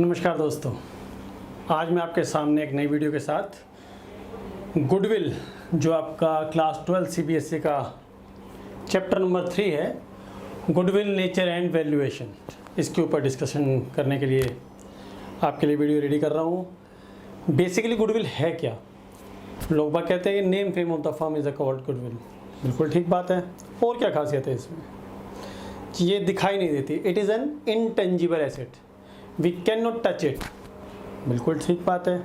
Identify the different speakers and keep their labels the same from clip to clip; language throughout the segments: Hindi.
Speaker 1: नमस्कार दोस्तों, आज मैं आपके सामने एक नई वीडियो के साथ गुडविल जो आपका क्लास 12 सीबीएसई का चैप्टर नंबर 3 है, गुडविल नेचर एंड वैल्यूएशन, इसके ऊपर डिस्कशन करने के लिए आपके लिए वीडियो रेडी कर रहा हूँ। बेसिकली गुडविल है क्या? लोग बात कहते हैं कि name fame of the firm is a called goodwill. बिल्कुल ठीक बात है। और क्या खासियत है इसमें? ये दिखाई नहीं देती। It is an intangible asset, we can not touch it. बिल्कुल ठीक बात है।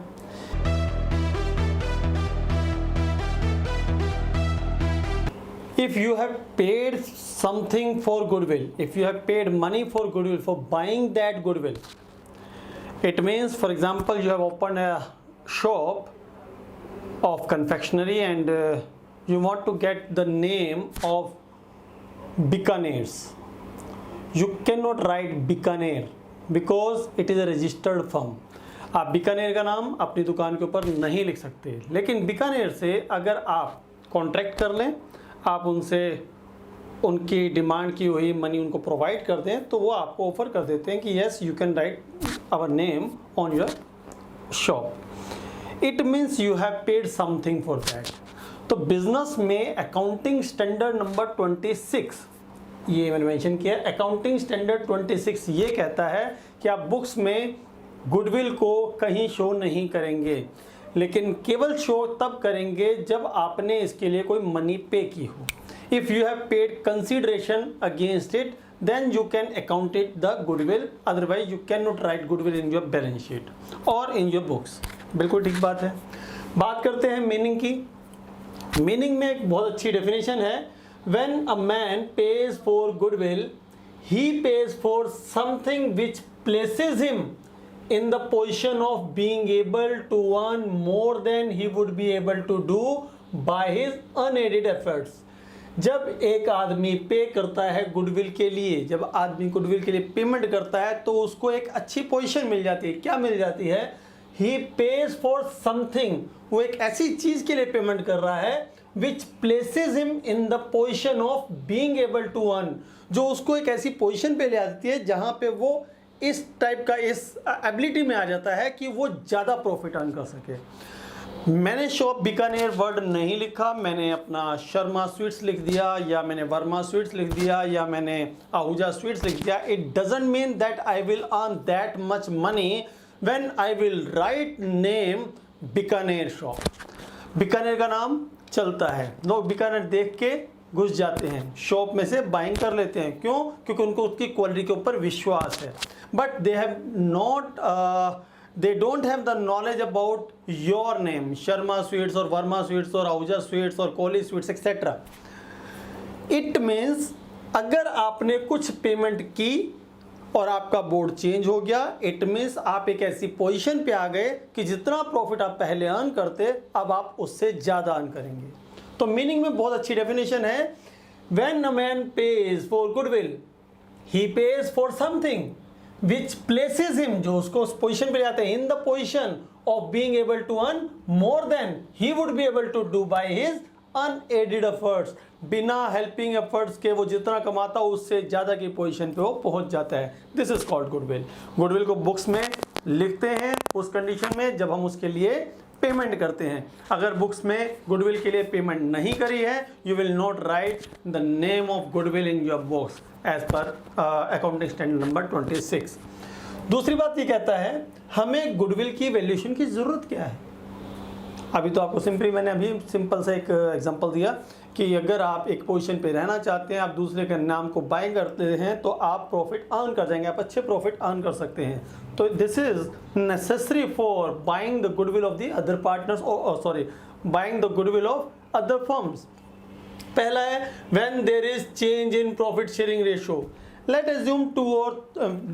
Speaker 1: If you have paid something for goodwill, if you have paid money for goodwill, for buying that goodwill, it means, for example, you have opened a shop of confectionery and you want to get the name of Bikaner's. You cannot write Bikaner because it is a registered firm. आप बीकानेर का नाम अपनी दुकान के ऊपर नहीं लिख सकते, लेकिन बीकानेर से अगर आप कॉन्ट्रैक्ट कर लें, आप उनसे उनकी डिमांड की हुई मनी उनको प्रोवाइड कर दें, तो वो आपको ऑफर कर देते हैं कि yes you can write our name on your shop. It means you have paid something for that. तो बिजनेस में अकाउंटिंग स्टैंडर्ड नंबर 26, ये मैंने मेंशन किया, अकाउंटिंग स्टैंडर्ड 26 ये कहता है कि आप बुक्स में गुडविल को कहीं शो नहीं करेंगे, लेकिन केवल शो तब करेंगे जब आपने इसके लिए कोई मनी पे की हो। If you have paid consideration against it then you can account it the goodwill, otherwise you can not write goodwill in your balance sheet और इन योर बुक्स। बिल्कुल ठीक बात है। बात करते हैं मीनिंग की। मीनिंग में एक बहुत अच्छी डेफिनेशन है, when a man pays for goodwill, he pays for something which places him in the position of being able to earn more than he would be able to do by his unaided efforts. जब एक आदमी पे करता है गुडविल के लिए, जब आदमी गुडविल के लिए पेमेंट करता है, तो उसको एक अच्छी पोजीशन मिल जाती है। क्या मिल जाती है? He pays for something, वो एक ऐसी चीज के लिए पेमेंट कर रहा है which places him in the position of being able to earn, जो उसको एक ऐसी पोजीशन पे ले आती है जहां पे वो इस टाइप का, इस एबिलिटी में आ जाता है कि वो ज़्यादा प्रॉफिट अर्न कर सके। मैंने शॉप बीकानेर वर्ड नहीं लिखा, मैंने अपना शर्मा स्वीट्स लिख दिया, या मैंने वर्मा स्वीट्स लिख दिया, या मैंने आहूजा स्वीट्स लिख दिया। It doesn't mean that I will earn that much money when I will write name Bikaner shop. Bikaner का नाम चलता है, लोग बीकानेर देख के घुस जाते हैं, शॉप में से बाइंग कर लेते हैं। क्यों? क्योंकि उनको उसकी क्वालिटी के ऊपर विश्वास है। But they have not, they don't have the knowledge about your name, Sharma sweets और वर्मा स्वीट्स और आहूजा स्वीट्स और Kohli sweets etcetera. It means अगर आपने कुछ पेमेंट की और आपका बोर्ड चेंज हो गया, इट मीन्स आप एक ऐसी पोजीशन पे आ गए कि जितना प्रॉफिट आप पहले अर्न करते, अब आप उससे ज़्यादा अर्न करेंगे। तो मीनिंग में बहुत अच्छी डेफिनेशन है, when a man pays for goodwill, he pays for something which places him, जो उसको उस पोजीशन पे जाते हैं, in the position of being able to earn more than he would be able to do by his unaided efforts. बिना हेल्पिंग एफर्ट्स के वो जितना कमाता हो उससे ज़्यादा की पोजीशन पे वो पहुंच जाता है। This is called goodwill. Goodwill को बुक्स में लिखते हैं उस कंडीशन में जब हम उसके लिए पेमेंट करते हैं। अगर बुक्स में गुडविल के लिए पेमेंट नहीं करी है, you will not write the name of goodwill in your books as per accounting standard number 26। दूसरी बात ये कहता है, हमें गुडविल की वैल्यूएशन की ज़रूरत क्या है? अभी तो आपको मैंने अभी सिंपल सा एक एग्जांपल दिया कि अगर आप एक पोजीशन पे रहना चाहते हैं, आप दूसरे के नाम को बाय करते हैं, तो आप प्रॉफिट अर्न कर जाएंगे, आप अच्छे प्रॉफिट अर्न कर सकते हैं। तो this is necessary for buying the goodwill of the other partners, buying the goodwill of other firms. पहला है when there is change in profit sharing ratio. Let assume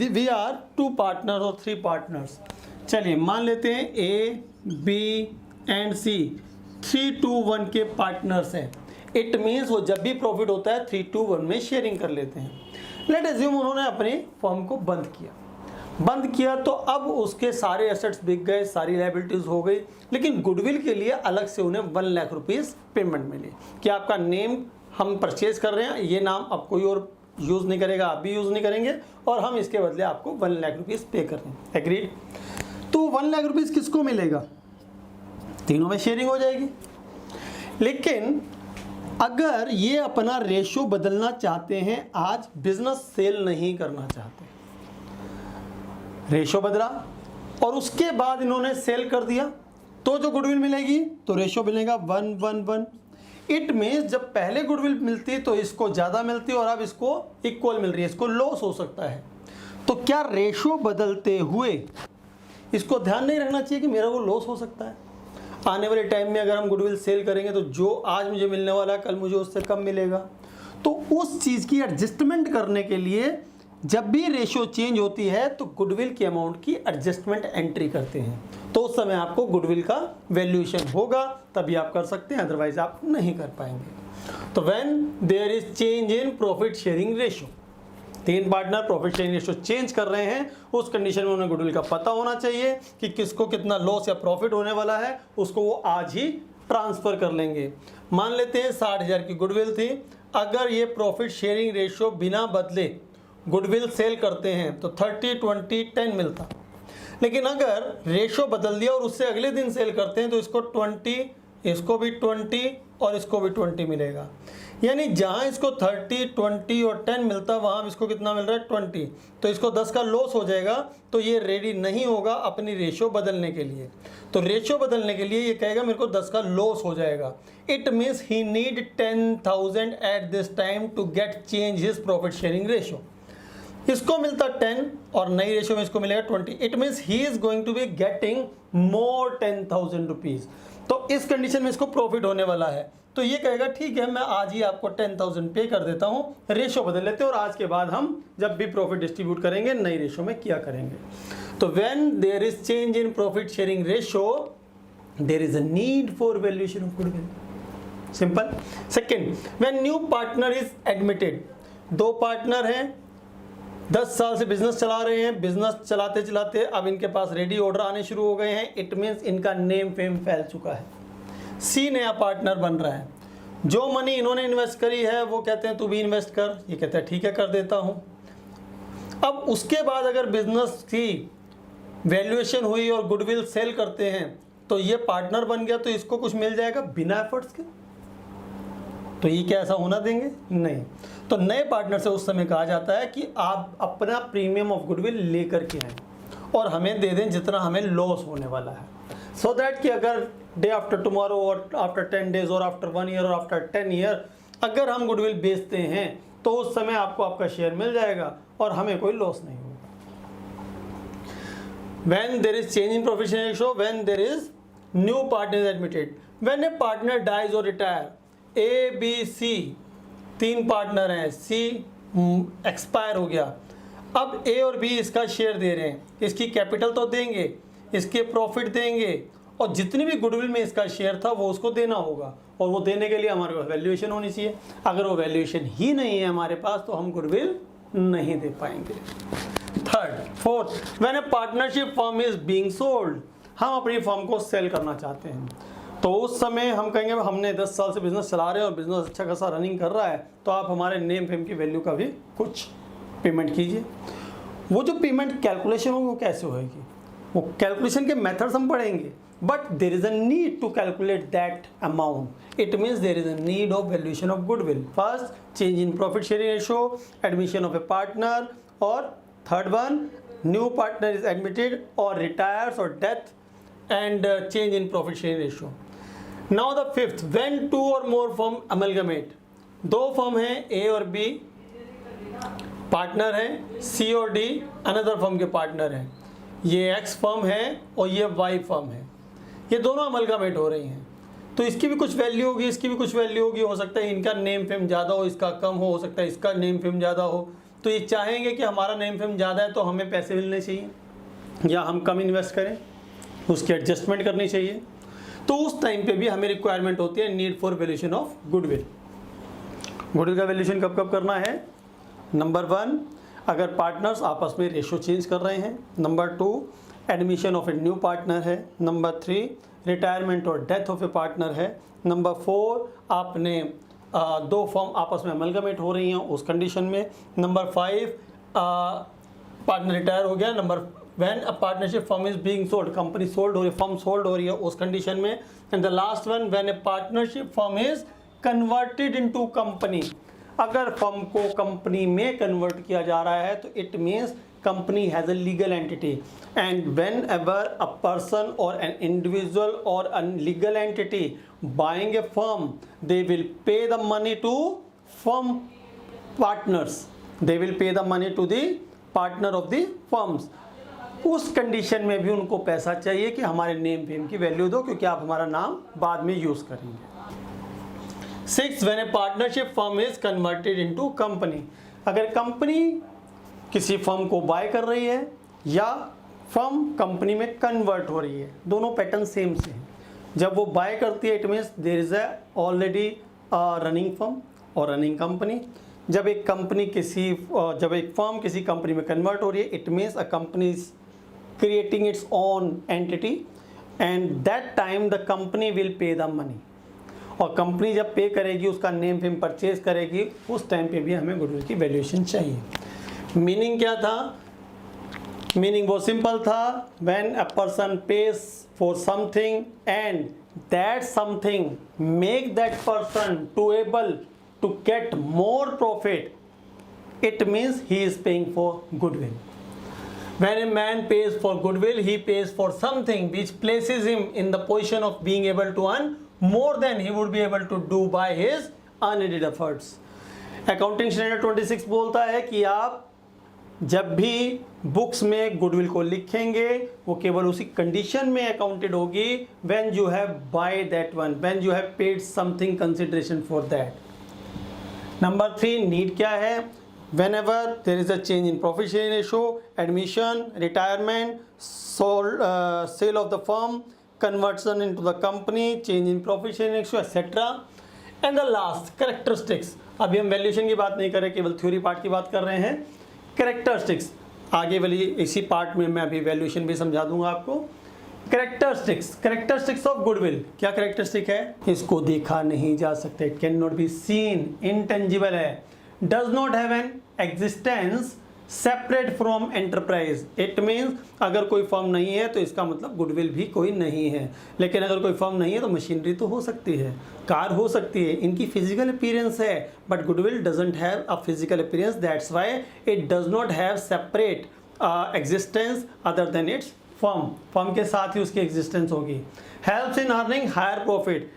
Speaker 1: we are 2 partners और 3 पार्टनर्स। चलिए मान लेते हैं ए, बी एंड सी 3-2-1 के पार्टनर्स हैं। इट मीन्स वो जब भी प्रॉफिट होता है 3-2-1 में शेयरिंग कर लेते हैं। लेट अज्यूम उन्होंने अपनी फर्म को बंद किया तो अब उसके सारे एसेट्स बिक गए, सारी लायबिलिटीज हो गई, लेकिन गुडविल के लिए अलग से उन्हें 1 लाख रुपीस पेमेंट मिली कि आपका नेम हम परचेज कर रहे हैं, ये नाम अब कोई और यूज़ नहीं करेगा, आप भी यूज़ नहीं करेंगे, और हम इसके बदले आपको 1 लाख रुपीज़ पे कर रहे हैं। एग्रीड? तो 1 लाख रुपीज़ किसको मिलेगा? तीनों में शेयरिंग हो जाएगी। लेकिन अगर ये अपना रेशो बदलना चाहते हैं, आज बिजनेस सेल नहीं करना चाहते, रेशो बदला और उसके बाद इन्होंने सेल कर दिया, तो जो गुडविल मिलेगी तो रेशो मिलेगा 1:1:1। इट मीन्स जब पहले गुडविल मिलती तो इसको ज़्यादा मिलती और अब इसको इक्वल मिल रही है, इसको लॉस हो सकता है। तो क्या रेशो बदलते हुए इसको ध्यान नहीं रखना चाहिए कि मेरा वो लॉस हो सकता है? आने वाले टाइम में अगर हम गुडविल सेल करेंगे तो जो आज मुझे मिलने वाला है कल मुझे उससे कम मिलेगा। तो उस चीज़ की एडजस्टमेंट करने के लिए जब भी रेशो चेंज होती है तो गुडविल के अमाउंट की एडजस्टमेंट एंट्री करते हैं, तो उस समय आपको गुडविल का वैल्यूएशन होगा, तभी आप कर सकते हैं, अदरवाइज आप नहीं कर पाएंगे। तो when there is change in profit sharing ratio, 3 partner profit sharing ratio change कर रहे हैं, उस कंडीशन में उन्हें गुडविल का पता होना चाहिए कि किसको कितना लॉस या प्रॉफिट होने वाला है, उसको वो आज ही ट्रांसफर कर लेंगे। मान लेते हैं 60,000 की गुडविल थी, अगर ये प्रॉफिट शेयरिंग रेशो बिना बदले गुडविल सेल करते हैं तो 30-20-10 मिलता, लेकिन अगर रेशो बदल दिया और उससे अगले दिन सेल करते हैं तो इसको 20, इसको भी 20 और इसको भी 20 मिलेगा। यानी जहां इसको 30, 20 और 10 मिलता, वहां इसको कितना मिल रहा है? 20। तो इसको 10 का लॉस हो जाएगा, तो ये रेडी नहीं होगा अपनी रेशो बदलने के लिए। तो रेशो बदलने के लिए ये कहेगा मेरे को 10 का लॉस हो जाएगा। It means he need 10,000 at this time to get change his profit sharing ratio. इसको मिलता 10 और नई रेशो में इसको मिलेगा 20। It means he is going to be getting more 10,000 rupees. तो इस कंडीशन में इसको प्रॉफिट होने वाला है, तो ये कहेगा ठीक है मैं आज ही आपको 10,000 पे कर देता हूँ, रेशो बदल लेते हैं और आज के बाद हम जब भी प्रॉफिट डिस्ट्रीब्यूट करेंगे नई रेशो में किया करेंगे। तो when there is change in profit sharing ratio there is a need for valuation of goodwill. Simple. Second, when new partner is admitted, 2 partner हैं, 10 साल से बिजनेस चला रहे हैं, बिजनेस चलाते चलाते अब इनके पास रेडी ऑर्डर आने शुरू हो गए हैं। इट मीन्स इनका नेम फेम फैल चुका है। सी नया पार्टनर बन रहा है, जो मनी इन्होंने इन्वेस्ट करी है वो कहते हैं तू भी इन्वेस्ट कर, ये कहता है ठीक है कर देता हूं। अब उसके बाद अगर बिजनेस की वैल्यूएशन हुई और गुडविल सेल करते हैं तो ये पार्टनर बन गया, तो इसको कुछ मिल जाएगा बिना एफर्ट्स के। तो ये क्या ऐसा होना देंगे? नहीं। तो नए पार्टनर से उस समय कहा जाता है कि आप अपना प्रीमियम ऑफ गुडविल लेकर के आए और हमें दे दें जितना हमें लॉस होने वाला है, सो दैट कि अगर डे आफ्टर टुमारो और आफ्टर 10 डेज और आफ्टर 1 ईयर और आफ्टर 10 ईयर अगर हम गुडविल बेचते हैं तो उस समय आपको आपका शेयर मिल जाएगा और हमें कोई लॉस नहीं होगा। When there is change in profit sharing ratio, when there is new partner is admitted, when a partner dies or retire, A, B, C 3 partner हैं, C एक्सपायर हो गया, अब A और B इसका शेयर दे रहे हैं, इसकी कैपिटल तो देंगे, इसके प्रॉफिट देंगे और जितनी भी गुडविल में इसका शेयर था वो उसको देना होगा, और वो देने के लिए हमारे पास वैल्यूएशन होनी चाहिए। अगर वो वैल्यूएशन ही नहीं है हमारे पास तो हम गुडविल नहीं दे पाएंगे। Third, fourth, when A partnership firm is being sold, हम अपनी फर्म को सेल करना चाहते हैं तो उस समय हम कहेंगे हमने 10 साल से बिजनेस चला रहे हैं और बिजनेस अच्छा खासा रनिंग कर रहा है, तो आप हमारे नेम फेम की वैल्यू का भी कुछ पेमेंट कीजिए। वो जो पेमेंट कैलकुलेशन होगी वो कैसे होगी, वो कैलकुलेशन के मेथड्स हम पढ़ेंगे, but there is a need to calculate that amount. It means there is a need of valuation of goodwill. First, change in profit sharing ratio, admission of a partner, और third one, new partner is admitted और रिटायर्स और death, and change in profit sharing ratio. Now the fifth, when 2 or more firm amalgamate, 2 firm हैं A और B पार्टनर हैं, C और D अनदर फर्म के पार्टनर हैं, ये X फर्म है और ये Y फर्म है, ये दोनों अमलगामेट हो रही हैं, तो इसकी भी कुछ वैल्यू होगी, इसकी भी कुछ वैल्यू होगी, हो सकता है इनका नेम फेम ज़्यादा हो, इसका कम हो सकता है इसका नेम फेम ज़्यादा हो, तो ये चाहेंगे कि हमारा नेम फेम ज़्यादा है तो हमें पैसे मिलने चाहिए या हम कम इन्वेस्ट करें, उसकी एडजस्टमेंट करनी चाहिए। तो उस टाइम पे भी हमें रिक्वायरमेंट होती है need for valuation of goodwill. Goodwill का वैल्यूएशन कब कब करना है? नंबर 1, अगर पार्टनर्स आपस में रेशो चेंज कर रहे हैं। Number 2, admission of a new partner है। नंबर 3, रिटायरमेंट और डेथ ऑफ ए पार्टनर है। नंबर 4, आपने दो फर्म आपस में अमलगमेट हो रही हैं उस कंडीशन में। नंबर 5 पार्टनर रिटायर हो गया। Number when a partnership firm is being sold, company sold हो रही है, फर्म सोल्ड हो रही है उस कंडीशन में। And the last one when A partnership firm is converted into company, अगर फर्म को कंपनी में कन्वर्ट किया जा रहा है तो it means company has a legal entity, and whenever a person or an individual or a legal entity buying a firm, they will pay the money to firm partners, they will pay the money to the partner of the firms। उस कंडीशन में भी उनको पैसा चाहिए कि हमारे नेम फेम की वैल्यू दो, क्योंकि आप हमारा नाम बाद में यूज करेंगे। 6 when a partnership firm is converted into company, अगर कंपनी किसी फर्म को बाय कर रही है या फर्म कंपनी में कन्वर्ट हो रही है, दोनों पैटर्न सेम से हैं। जब वो बाय करती है it means there is a already running firm और रनिंग कंपनी। जब एक फर्म किसी कंपनी में कन्वर्ट हो रही है it means a company is creating its own entity, and that time the company will pay the money. और कंपनी जब पे करेगी, उसका नेम फेम परचेज करेगी, उस टाइम पे भी हमें गुडविल की वैल्यूएशन चाहिए। मीनिंग क्या था? मीनिंग बहुत सिंपल था, when a person pays for something and that something make that person to able to get more profit, it means he is paying for goodwill. When a man pays for goodwill, he pays for something which places him in the position of being able to earn more than he would be able to do by his unaided efforts। Accounting standard 26 बोलता है कि आप जब भी बुक्स में गुडविल को लिखेंगे वो केवल उसी कंडीशन में अकाउंटेड होगी when you have by that one, when you have paid something consideration for that. Number 3 need क्या है? whenever there is a change in profit sharing ratio, admission, retirement, sale of the firm, conversion into the company, change in profit sharing ratio, etc. and the last characteristics। अभी हम वैल्यूएशन की बात नहीं कर रहे, केवल थ्योरी पार्ट की बात कर रहे हैं। कैरेक्टरिस्टिक्स आगे वाली इसी पार्ट में मैं अभी वैल्यूएशन भी समझा दूंगा आपको। कैरेक्टरिस्टिक्स ऑफ गुडविल, क्या कैरेक्टरिस्टिक है? इसको देखा नहीं जा सकता, it can not be seen, intangible है, does not have an existence separate from enterprise। it means अगर कोई फर्म नहीं है तो इसका मतलब गुडविल भी कोई नहीं है। लेकिन अगर कोई फर्म नहीं है तो मशीनरी तो हो सकती है, कार हो सकती है, इनकी फिजिकल अपीयरेंस है, but goodwill doesn't have a physical appearance, that's why it does not have separate existence other than its firm के साथ ही उसकी एग्जिस्टेंस होगी। Helps in earning higher profit,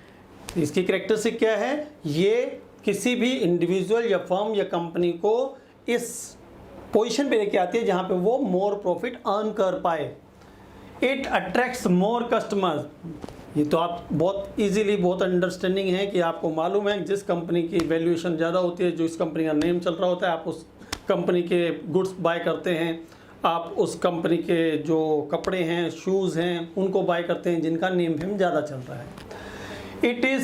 Speaker 1: इसकी कैरेक्टरिस्टिक क्या है? ये किसी भी इंडिविजुअल या फर्म या कंपनी को इस पोजीशन पे लेके आती है जहां पे वो मोर प्रॉफिट अर्न कर पाए। इट अट्रैक्ट्स मोर कस्टमर्स, ये तो आप बहुत इजीली, बहुत अंडरस्टैंडिंग है कि आपको मालूम है जिस कंपनी की वैल्यूएशन ज़्यादा होती है, जो इस कंपनी का नेम चल रहा होता है, आप उस कंपनी के गुड्स बाय करते हैं, आप उस कंपनी के जो कपड़े हैं, शूज़ हैं, उनको बाय करते हैं जिनका नेम फेम ज़्यादा चल रहा है। इट इज़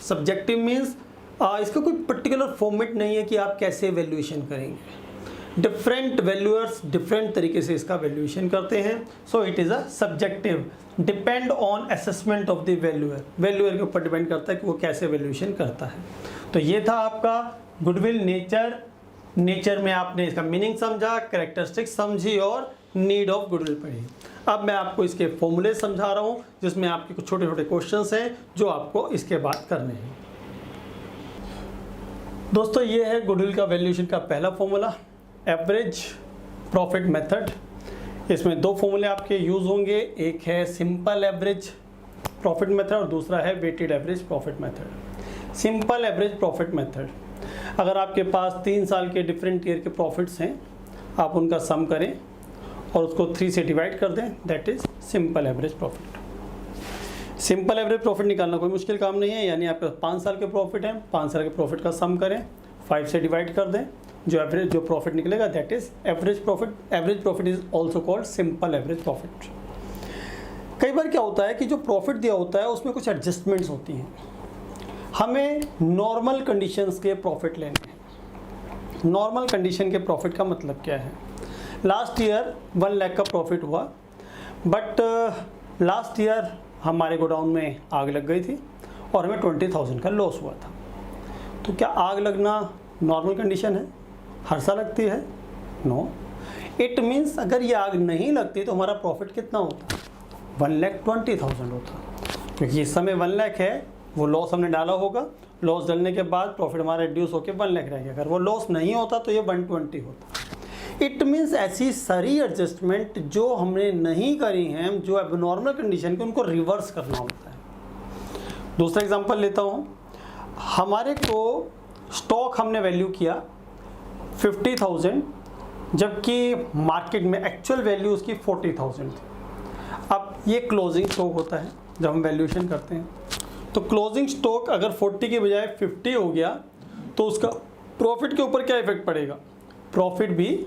Speaker 1: सब्जेक्टिव मीन्स इसका कोई पर्टिकुलर फॉर्मेट नहीं है कि आप कैसे वैल्यूएशन करेंगे। डिफरेंट वैल्यूअर्स डिफरेंट तरीके से इसका वैल्यूएशन करते हैं, so it is a subjective, depend on assessment of the valuer के ऊपर डिपेंड करता है कि वो कैसे वैल्यूएशन करता है। तो ये था आपका गुडविल नेचर में आपने इसका मीनिंग समझा, कैरेक्टरिस्टिक्स समझी और नीड ऑफ गुडविल पढ़ी। अब मैं आपको इसके फॉर्मूले समझा रहा हूँ जिसमें आपके कुछ छोटे छोटे क्वेश्चंस हैं जो आपको इसके बाद करने हैं। दोस्तों ये है गुडविल का वैल्यूएशन का पहला फॉर्मूला, एवरेज प्रॉफिट मेथड। इसमें दो फॉर्मूले आपके यूज़ होंगे, एक है सिंपल एवरेज प्रॉफिट मेथड और दूसरा है weighted average profit method. Simple average profit method, अगर आपके पास 3 साल के डिफरेंट ईयर के प्रॉफिट्स हैं, आप उनका सम करें और उसको 3 से डिवाइड कर दें, that is simple average profit. Simple average profit निकालना कोई मुश्किल काम नहीं है, यानी आपके 5 साल के प्रॉफिट हैं, 5 साल के प्रॉफिट का सम करें, 5 से डिवाइड कर दें, जो प्रॉफिट निकलेगा that is average profit. Average profit is also called simple average profit. कई बार क्या होता है कि जो प्रॉफिट दिया होता है उसमें कुछ एडजस्टमेंट्स होती हैं, हमें नॉर्मल कंडीशंस के प्रॉफिट लेने हैं। नॉर्मल कंडीशन के प्रॉफिट का मतलब क्या है? लास्ट ईयर 1 लाख का प्रॉफिट हुआ, बट लास्ट ईयर हमारे गोडाउन में आग लग गई थी और हमें 20,000 का लॉस हुआ था। तो क्या आग लगना नॉर्मल कंडीशन है? हर साल लगती है? नो। इट मीन्स अगर ये आग नहीं लगती तो हमारा प्रॉफिट कितना होता? 1,20,000 होता, क्योंकि इस समय 1 लाख है, वो लॉस हमने डाला होगा, लॉस डालने के बाद प्रॉफिट हमारा रिड्यूस होकर 1 लाख रहेगा। अगर वो लॉस नहीं होता तो ये 120 होता। इट मीन्स ऐसी सारी एडजस्टमेंट जो हमने नहीं करी हैं, जो एबनॉर्मल कंडीशन के, उनको रिवर्स करना होता है। दूसरा एग्जांपल लेता हूँ, हमारे को स्टॉक हमने वैल्यू किया 50,000, जबकि मार्केट में एक्चुअल वैल्यू उसकी 40,000 थी। अब ये क्लोजिंग स्टॉक होता है जब हम वैल्यूएशन करते हैं, तो क्लोजिंग स्टॉक अगर 40 के बजाय 50 हो गया तो उसका प्रॉफिट के ऊपर क्या इफेक्ट पड़ेगा? प्रॉफिट भी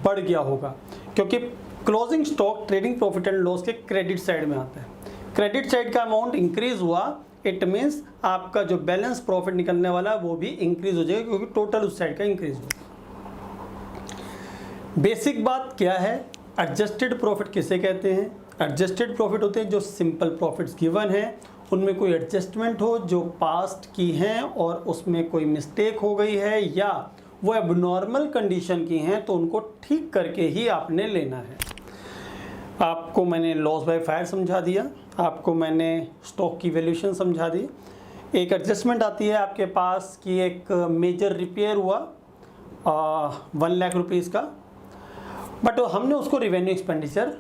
Speaker 1: बढ़ गया होगा, क्योंकि closing stock trading profit and loss के क्रेडिट साइड में आता है। क्रेडिट साइड का अमाउंट इंक्रीज हुआ, इट मीन्स आपका जो बैलेंस प्रॉफिट निकलने वाला है वो भी इंक्रीज हो जाएगा, क्योंकि टोटल उस साइड का इंक्रीज होगा। बेसिक बात क्या है? एडजस्टेड प्रॉफिट किसे कहते हैं? एडजस्टेड प्रॉफिट होते हैं जो सिंपल प्रॉफिट्स गिवन है, उनमें कोई एडजस्टमेंट हो जो पास्ट की हैं और उसमें कोई मिस्टेक हो गई है या वो एबनॉर्मल कंडीशन की हैं, तो उनको ठीक करके ही आपने लेना है। आपको मैंने लॉस बाय फायर समझा दिया, आपको मैंने स्टॉक की वैल्यूएशन समझा दी। एक एडजस्टमेंट आती है आपके पास कि एक मेजर रिपेयर हुआ 1 लाख रुपीज़ का, बट हमने उसको रिवेन्यू एक्सपेंडिचर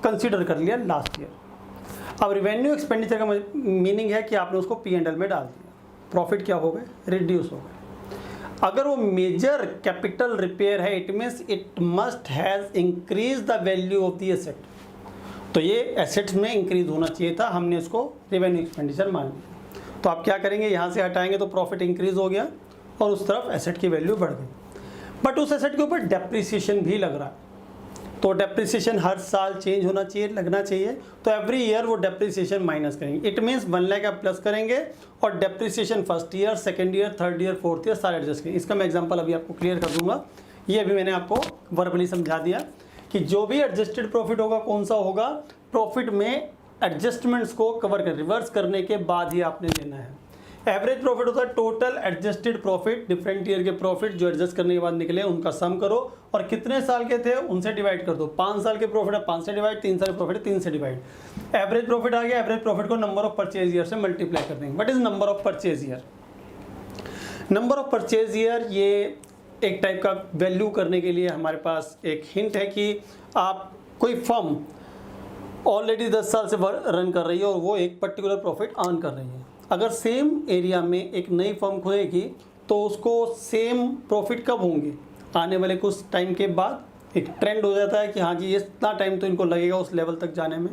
Speaker 1: कंसीडर कर लिया लास्ट ईयर। अब रिवेन्यू एक्सपेंडिचर का मीनिंग है कि आपने उसको P&L में डाल दिया, प्रॉफिट क्या हो गए? रिड्यूस हो गए। अगर वो मेजर कैपिटल रिपेयर है, it means it must has increase the value of the asset, तो ये एसेट्स में इंक्रीज होना चाहिए था, हमने इसको रिवेन्यू एक्सपेंडिचर मान लिया। तो आप क्या करेंगे? यहाँ से हटाएंगे तो प्रॉफिट इंक्रीज हो गया और उस तरफ एसेट की वैल्यू बढ़ गई, बट उस एसेट के ऊपर डेप्रिसिएशन भी लग रहा है, तो डेप्रिसिएशन हर साल चेंज होना चाहिए, लगना चाहिए, तो एवरी ईयर वो डेप्रिसिएशन माइनस करेंगे। इट मीन्स 1 लाख आप प्लस करेंगे और depreciation first year, second year, third year, fourth year सारे एडजस्ट करेंगे। इसका मैं एग्जांपल अभी आपको क्लियर कर दूंगा। ये अभी मैंने आपको वर्बली समझा दिया कि जो भी एडजस्टेड प्रॉफिट होगा कौन सा होगा, प्रॉफिट में एडजस्टमेंट्स को कवर कर रिवर्स करने के बाद ही आपने लेना है। एवरेज प्रॉफिट होता है total adjusted profit, different year के प्रॉफिट जो एडजस्ट करने के बाद निकले उनका सम करो और कितने साल के थे उनसे डिवाइड कर दो। 5 साल के प्रॉफिट है 5 से डिवाइड, 3 साल के प्रॉफिट है 3 से डिवाइड। एवरेज प्रॉफिट आ गया, एवरेज प्रॉफिट को नंबर ऑफ परचेज ईयर से मल्टीप्लाई कर देंगे। What is number of purchase year? Number of purchase year ये एक टाइप का वैल्यू करने के लिए हमारे पास एक हिंट है कि आप कोई फर्म ऑलरेडी 10 साल से रन कर रही है और वो एक पर्टिकुलर प्रॉफिट अर्न कर रही है। अगर सेम एरिया में एक नई फर्म खुलेगी तो उसको सेम प्रॉफिट कब होंगे? आने वाले कुछ टाइम के बाद। एक ट्रेंड हो जाता है कि हाँ जी इतना टाइम तो इनको लगेगा उस लेवल तक जाने में,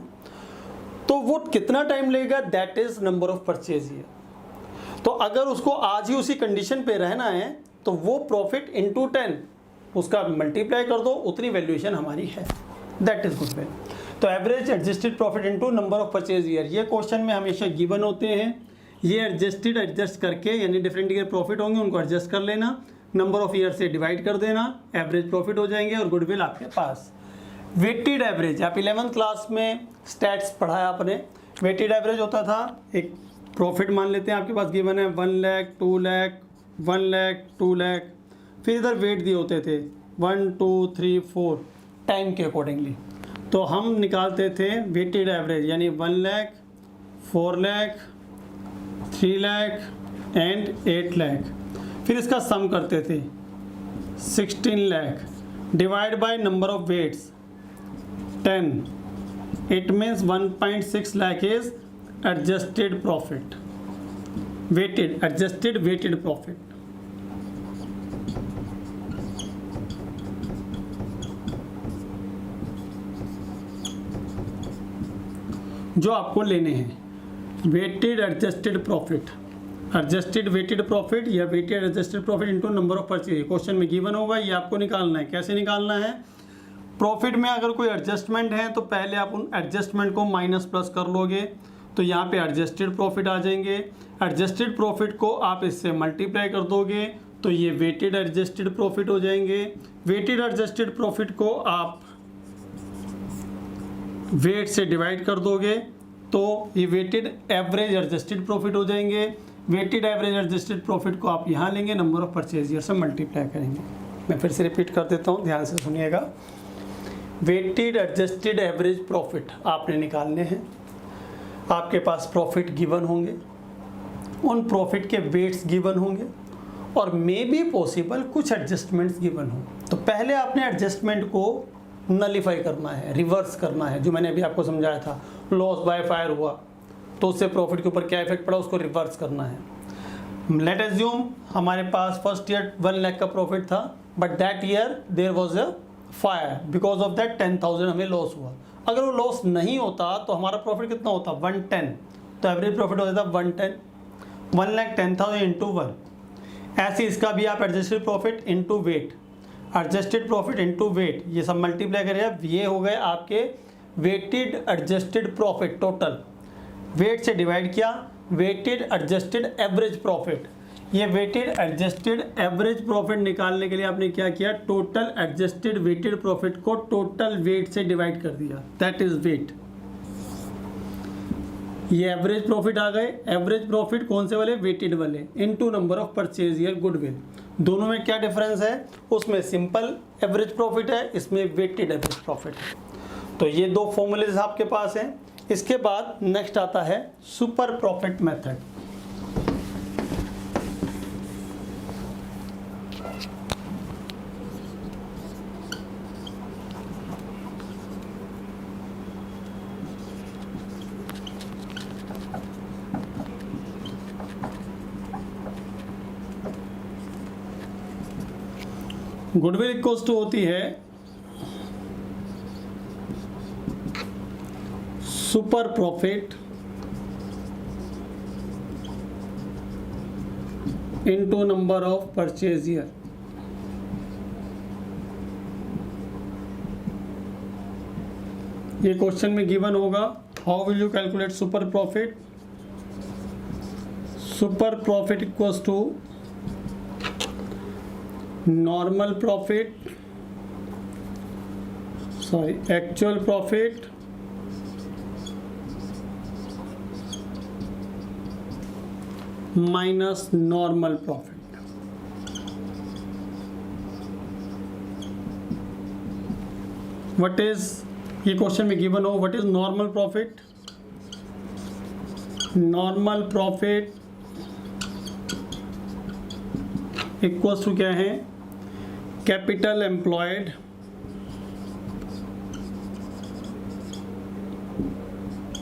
Speaker 1: तो वो कितना टाइम लगेगा, that is number of purchase year. तो अगर उसको आज ही उसी कंडीशन पे रहना है तो वो प्रॉफिट इंटू 10 उसका मल्टीप्लाई कर दो, उतनी वैल्यूएशन हमारी है, दैट इज गुडविल। तो average adjusted profit into number of purchase year, ये क्वेश्चन में हमेशा गिवन होते हैं। ये एडजस्ट करके यानी डिफरेंट ईयर प्रॉफिट होंगे उनको एडजस्ट कर लेना, नंबर ऑफ ईयर से डिवाइड कर देना, एवरेज प्रॉफिट हो जाएंगे और गुडविल आपके पास। वेटेड एवरेज, आप 11th क्लास में स्टैट्स पढ़ाया आपने। वेटेड एवरेज होता था, एक प्रॉफिट मान लेते हैं आपके पास गिवन है 1 लाख, 2 लाख, 1 लाख, 2 लाख, फिर इधर वेट दिए होते थे 1, 2, 3, 4 टाइम के अकॉर्डिंगली। तो हम निकालते थे वेटेड एवरेज यानी 1 लाख, 4 लाख, 3 लाख एंड 8 लाख, फिर इसका सम करते थे 16 lakh divide by number of weights 10, it means 1.6 lakh is adjusted profit, weighted adjusted weighted profit. जो आपको लेने हैं weighted adjusted profit, adjusted weighted profit या weighted adjusted profit into number of purchase, question में गिवन होगा, ये आपको निकालना है। कैसे निकालना है? प्रॉफिट में अगर कोई एडजस्टमेंट है तो पहले आप उन एडजस्टमेंट को माइनस प्लस कर लोगे, तो यहाँ पे एडजस्टेड प्रॉफिट आ जाएंगे। एडजस्टेड प्रॉफिट को आप इससे मल्टीप्लाई कर दोगे तो ये वेटेड एडजस्टेड प्रॉफिट हो जाएंगे। वेटेड एडजस्टेड प्रॉफिट को आप वेट से डिवाइड कर दोगे तो ये वेटेड एवरेज एडजस्टेड प्रॉफिट हो जाएंगे। वेटेड एवरेज एडजस्टेड प्रॉफिट को आप यहाँ लेंगे, नंबर ऑफ परचेज ईयर से मल्टीप्लाई करेंगे। मैं फिर से रिपीट कर देता हूँ, ध्यान से सुनिएगा। वेटेड एडजस्टेड एवरेज प्रॉफिट आपने निकालने हैं। आपके पास प्रॉफिट गिवन होंगे, उन प्रॉफिट के वेट्स गिवन होंगे और मे बी पॉसिबल कुछ एडजस्टमेंट्स गिवन हो। तो पहले आपने एडजस्टमेंट को नलीफाई करना है, रिवर्स करना है, जो मैंने अभी आपको समझाया था। लॉस बाय फायर हुआ तो उससे प्रॉफिट के ऊपर क्या इफेक्ट पड़ा, उसको रिवर्स करना है। लेट अज्यूम हमारे पास फर्स्ट ईयर 1 लाख का प्रॉफिट था, but that year there was a fire, because of that 10,000 हमें लॉस हुआ। अगर वो लॉस नहीं होता तो हमारा प्रॉफिट कितना होता, 110। तो एवरेज प्रॉफिट हो जाता 110, 1,10,000 इंटू 1। ऐसे इसका भी आप adjusted profit into weight, adjusted profit into weight, ये सब मल्टीप्लाई करिए। ये हो गए आपके weighted adjusted profit total. Weight से डिवाइड किया, वेटेड एडजस्टेड एवरेज प्रॉफिट। ये वेटेड एडजस्टेड एवरेज प्रॉफिट निकालने के लिए आपने क्या किया, टोटल एडजस्टेड वेटेड प्रॉफिट को टोटल वेट से डिवाइड कर दिया, दैट इज वेट। ये एवरेज प्रॉफिट आ गए। एवरेज प्रॉफिट कौन से वाले, वेटेड वाले, into number of purchase year goodwill. दोनों में क्या डिफरेंस है, उसमें सिंपल एवरेज प्रॉफिट है, इसमें वेटेड एवरेज प्रॉफिट है। तो ये दो फॉर्मूलेज आपके पास हैं। इसके बाद नेक्स्ट आता है super profit method. Goodwill equals to होती है super profit into number of purchase year. ये क्वेश्चन में गिवन होगा, how will you calculate super profit. Super profit equals to normal profit, sorry actual profit minus normal profit. What is, ये क्वेश्चन में गिवन हो, what is normal profit. Normal profit equals to क्या है, capital employed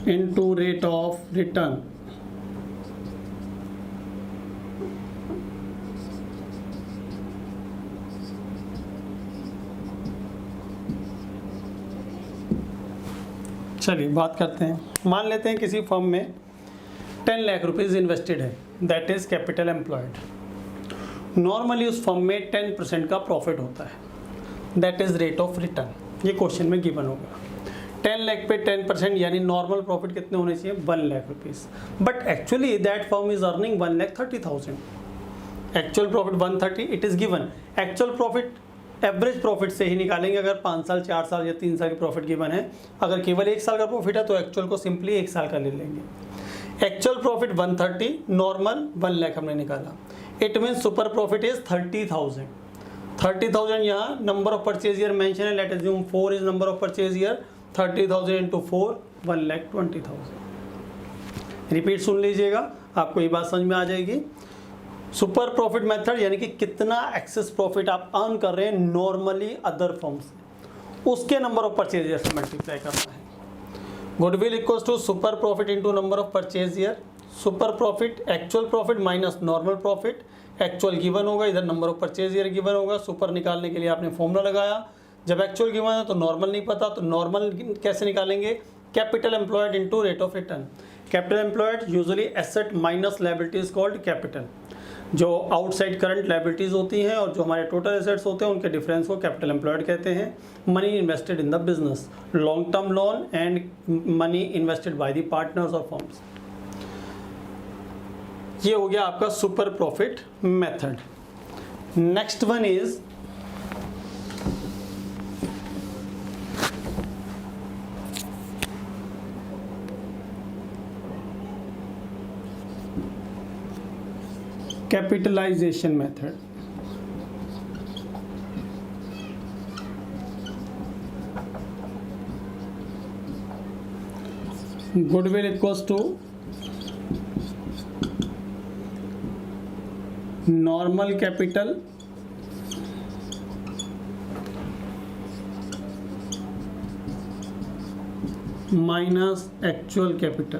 Speaker 1: into rate of return. चलिए बात करते हैं। मान लेते हैं किसी फर्म में 10 लाख रुपीज़ इन्वेस्टेड है, that is capital employed. Normally उस फर्म में 10% का प्रॉफिट होता है, that is rate of return. ये क्वेश्चन में गिवन होगा। 10 लाख पे 10% यानी नॉर्मल प्रॉफिट कितने होने चाहिए, 1 lakh rupees. But actually that firm is earning 1,30,000। Actual profit 130 it is given. Actual profit average profit से ही निकालेंगे, अगर 5 साल 4 साल या 3 साल की प्रॉफिट गिवन है। अगर केवल 1 साल का प्रॉफिट है तो एक्चुअल को सिंपली 1 साल का ले लेंगे। एक्चुअल प्रॉफिट 130, नॉर्मल 1 लाख हमने निकाला। It mean super profit is 30,000। 30,000 यहाँ number of purchase year mention है, let assume 4 is number of purchase year. 30,000 into 4 1,20,000। Repeat सुन लीजिएगा, आपको ये बात समझ में आ जाएगी। सुपर प्रॉफिट मेथड यानी कि कितना एक्सेस प्रॉफिट आप अर्न कर रहे हैं नॉर्मली अदर फर्म से, उसके नंबर ऑफ परचेज ईयर से मल्टीप्लाई करना है। Goodwill equals to super profit into number of purchase year. Super profit actual profit minus normal profit. Actual given होगा, इधर number of purchase year given होगा। सुपर निकालने के लिए आपने फॉर्मूला लगाया, जब एक्चुअल गिवन है तो नॉर्मल नहीं पता, तो नॉर्मल कैसे निकालेंगे, capital employed into rate of return. Capital employed usually asset minus liabilities called capital. जो आउटसाइड करंट लायबिलिटीज होती हैं और जो हमारे टोटल एसेट्स होते हैं उनके डिफरेंस को कैपिटल एम्प्लॉयड कहते हैं। Money invested in the business, long term loan and money invested by the partners और फर्म्स। ये हो गया आपका super profit method. Next one is capitalization method, goodwill equals to normal capital minus actual capital.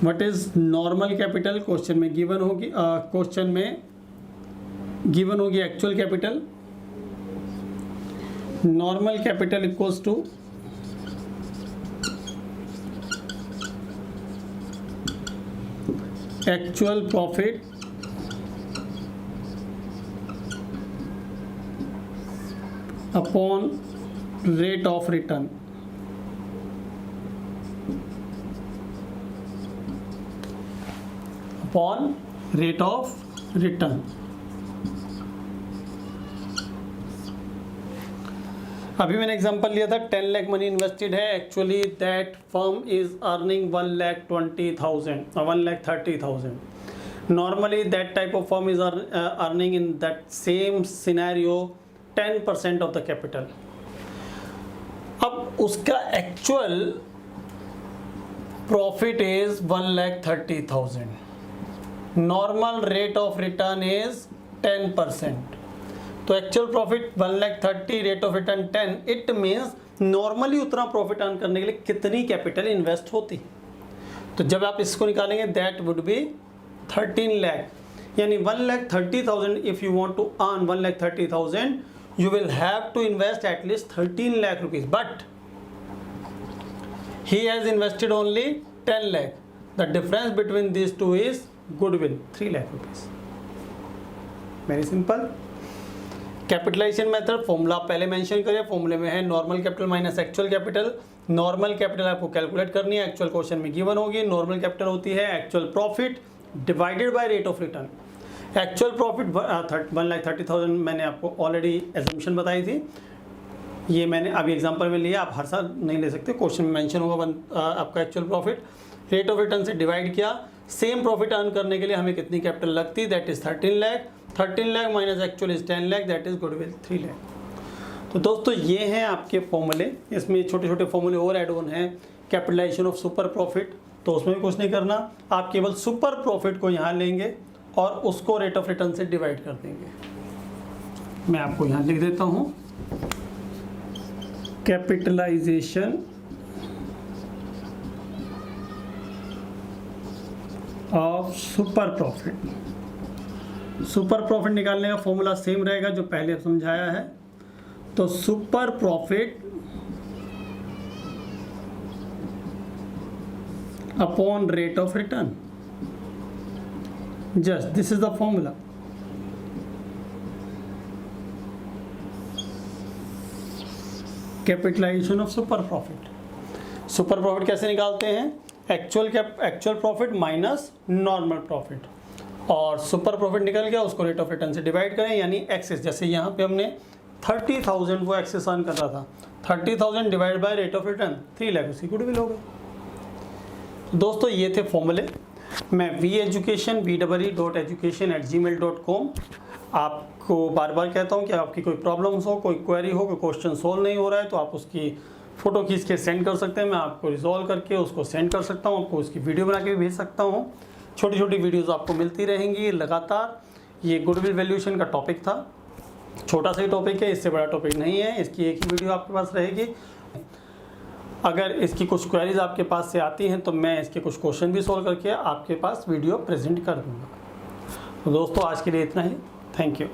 Speaker 1: What is normal capital? Question में गिवन होगी, क्वेश्चन में गिवन होगी actual capital. Normal capital equals to actual profit upon rate of return. Upon rate of return. अभी मैंने एग्जांपल लिया था 10 लाख मनी इन्वेस्टेड है, actually that firm is earning 1,20,000 or 1,30,000. Normally that type of firm is earning in that same scenario 10% of the capital. अब उसका actual profit is 1,30,000. Normal rate of return is 10%. तो actual profit 1,30,000, rate of return 10. It means normally उतना प्रॉफिट अर्न करने के लिए कितनी कैपिटल इन्वेस्ट होती? तो जब आप इसको निकालेंगे दैट वुड बी 13 लाख, यानी 1,30,000. If you want to earn 1,30,000 you will have to invest at least 13 lakh rupees, but he has invested only 10 lakh. The difference between these two is goodwill 3 lakh rupees. Very simple. Capitalization method formula पहले मेंशन करिए, फॉर्मूले में है normal capital minus actual capital. Normal capital आपको कैलकुलेट करनी है, एक्चुअल क्वेश्चन में गिवन होगी. नॉर्मल कैपिटल होती है actual profit divided by rate of return. Actual profit 1,30,000 मैंने आपको ऑलरेडी एजम्पशन बताई थी, ये मैंने अभी एग्जांपल में लिया. आप हर साल नहीं ले सकते, क्वेश्चन में मेंशन होगा आपका actual profit. Rate of return से डिवाइड किया. सेम प्रॉफिट अर्न करने के लिए हमें कितनी कैपिटल लगती? That is 13 lakh. 13 lakh minus actual is 10 lakh, that is goodwill 3 lakh. तो दोस्तों ये हैं आपके फॉर्मूले. इसमें छोटे छोटे फॉर्मूले और एड ऑन हैं. कैपिटलाइजेशन ऑफ सुपर प्रॉफिट, तो उसमें भी कुछ नहीं करना, आप केवल सुपर प्रॉफिट को यहाँ लेंगे और उसको रेट ऑफ रिटर्न से डिवाइड कर देंगे. मैं आपको यहाँ लिख देता हूँ capitalization of super profit. Super profit निकालने का फॉर्मूला सेम रहेगा जो पहले समझाया है. तो super profit upon rate of return. Just this is the formula. Capitalization of super profit. Super profit कैसे निकालते हैं? Actual profit minus normal profit, और सुपर प्रॉफिट निकल गया उसको रेट ऑफ रिटर्न से डिवाइड करें, यानी एक्सेस. जैसे यहाँ पे हमने 30,000 वो एक्सेस अर्न कर रहा था, 30,000 divide by rate of return 3 lakh, उसी गुडविल हो गया. दोस्तों ये थे फॉर्मूले. मैं veeducation@gmail.com आपको बार बार कहता हूँ कि आपकी कोई प्रॉब्लम्स हो, कोई क्वेरी हो, कोई क्वेश्चन सोल्व नहीं हो रहा है, तो आप उसकी फ़ोटो खींच के सेंड कर सकते हैं. मैं आपको रिजॉल्व करके उसको सेंड कर सकता हूँ, आपको उसकी वीडियो बना के भी भेज सकता हूँ. छोटी छोटी वीडियोज़ आपको मिलती रहेंगी लगातार. ये गुडविल वैल्यूएशन का टॉपिक था, छोटा सा ही टॉपिक है, इससे बड़ा टॉपिक नहीं है. इसकी एक ही वीडियो आपके पास रहेगी. अगर इसकी कुछ क्वेरीज आपके पास से आती हैं तो मैं इसके कुछ क्वेश्चन भी सॉल्व करके आपके पास वीडियो प्रेजेंट कर दूंगा. तो दोस्तों आज के लिए इतना ही. Thank you.